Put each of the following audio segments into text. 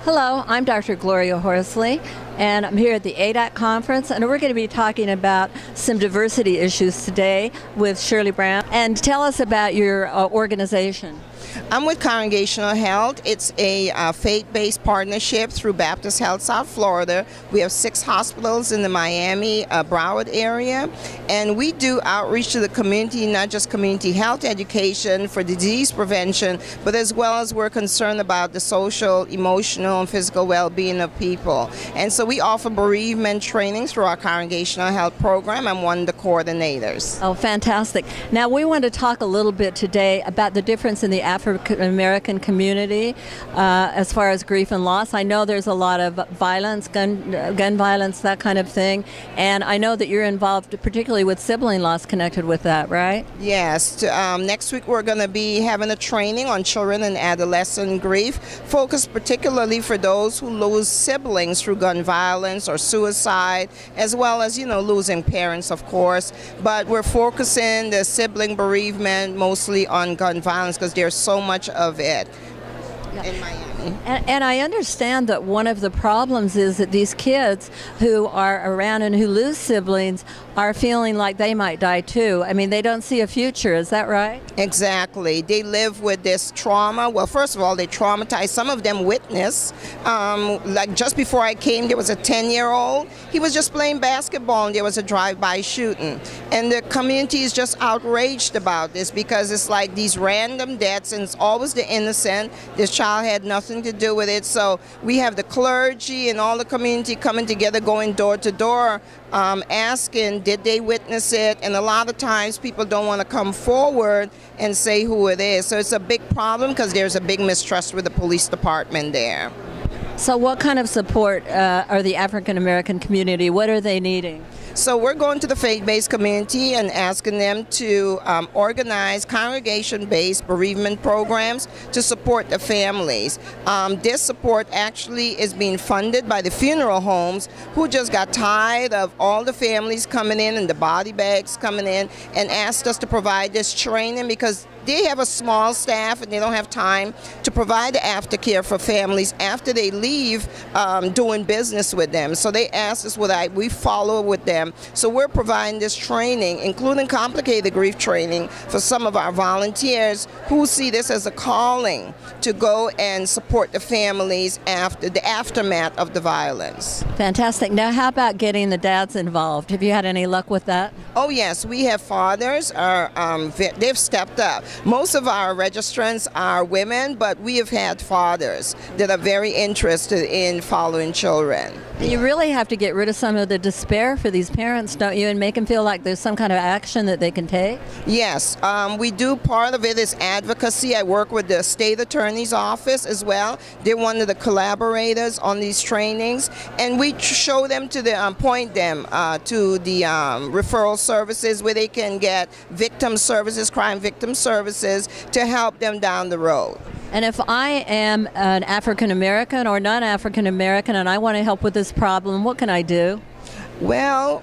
Hello, I'm Dr. Gloria Horsley, and I'm here at the ADAC conference, and we're going to be talking about some diversity issues today with Shirley Brown. And tell us about your organization. I'm with Congregational Health. It's a faith-based partnership through Baptist Health South Florida. We have 6 hospitals in the Miami, Broward area, and we do outreach to the community, not just community health education for disease prevention, but as well as we're concerned about the social, emotional, and physical well-being of people. And so we offer bereavement training through our Congregational Health program. I'm one of the coordinators. Oh, fantastic. Now, we want to talk a little bit today about the difference in the African American community as far as grief and loss. I know there's a lot of violence, gun violence, that kind of thing, and I know that you're involved particularly with sibling loss connected with that, right? Yes. Next week we're going to be having a training on children and adolescent grief, focused particularly for those who lose siblings through gun violence or suicide, as well as, losing parents, of course. But we're focusing the sibling bereavement mostly on gun violence because there's so much of it in Miami. And I understand that one of the problems is that these kids who are around and who lose siblings are feeling like they might die too. I mean, they don't see a future. Is that right? Exactly. They live with this trauma. Well, first of all, they traumatize. Some of them witness. Like just before I came, there was a 10-year-old. He was just playing basketball and there was a drive-by shooting. And the community is just outraged about this because it's like these random deaths and it's always the innocent. This child had nothing to do with it. So we have the clergy and all the community coming together, going door to door, asking, did they witness it? And a lot of times people don't want to come forward and say who it is. So it's a big problem because there's a big mistrust with the police department there. So what kind of support are the African American community? What are they needing? So we're going to the faith-based community and asking them to organize congregation-based bereavement programs to support the families. This support actually is being funded by the funeral homes who just got tired of all the families coming in and the body bags coming in and asked us to provide this training because they have a small staff and they don't have time to provide the aftercare for families after they leave doing business with them. So they asked us would we follow with them. So we're providing this training, including complicated grief training for some of our volunteers who see this as a calling to go and support the families after the aftermath of the violence. Fantastic. Now, how about getting the dads involved? Have you had any luck with that? Oh yes, we have fathers. They've stepped up. Most of our registrants are women, but we have had fathers that are very interested in following children. You really have to get rid of some of the despair for these parents, don't you, and make them feel like there's some kind of action that they can take? Yes, we do. Part of it is advocacy. I work with the state attorney's office as well. They're one of the collaborators on these trainings, and we show them to point them to the referral services where they can get victim services, crime victim services to help them down the road. And if I am an African American or non-African American and I want to help with this problem, what can I do? Well,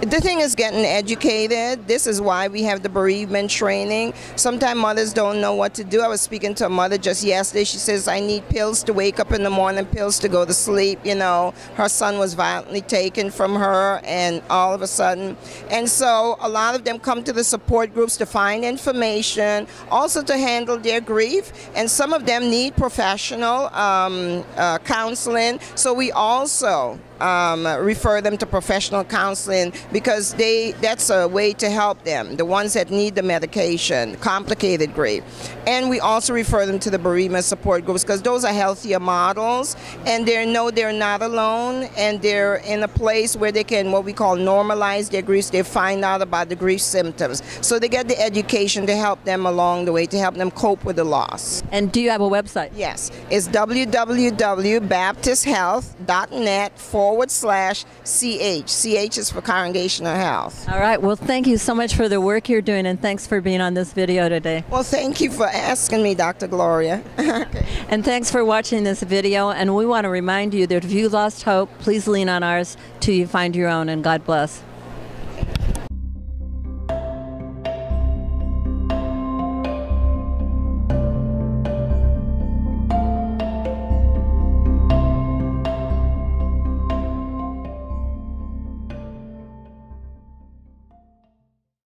the thing is getting educated. This is why we have the bereavement training. Sometimes mothers don't know what to do. I was speaking to a mother just yesterday. She says, I need pills to wake up in the morning, pills to go to sleep. Her son was violently taken from her and all of a sudden. And so a lot of them come to the support groups to find information, also to handle their grief. And some of them need professional counseling. So we also refer them to professional counseling because that's a way to help them, the ones that need the medication, complicated grief. And we also refer them to the bereavement support groups because those are healthier models and they're not alone and they're in a place where they can what we call normalize their griefs. They find out about the grief symptoms. So they get the education to help them along the way, to help them cope with the loss. And do you have a website? Yes. It's www.baptisthealth.net/CH. CH is for Congregational Health. All right. Well, thank you so much for the work you're doing, and thanks for being on this video today. Well, thank you for asking me, Dr. Gloria. Okay. And thanks for watching this video, and we want to remind you that if you lost hope, please lean on ours till you find your own, and God bless.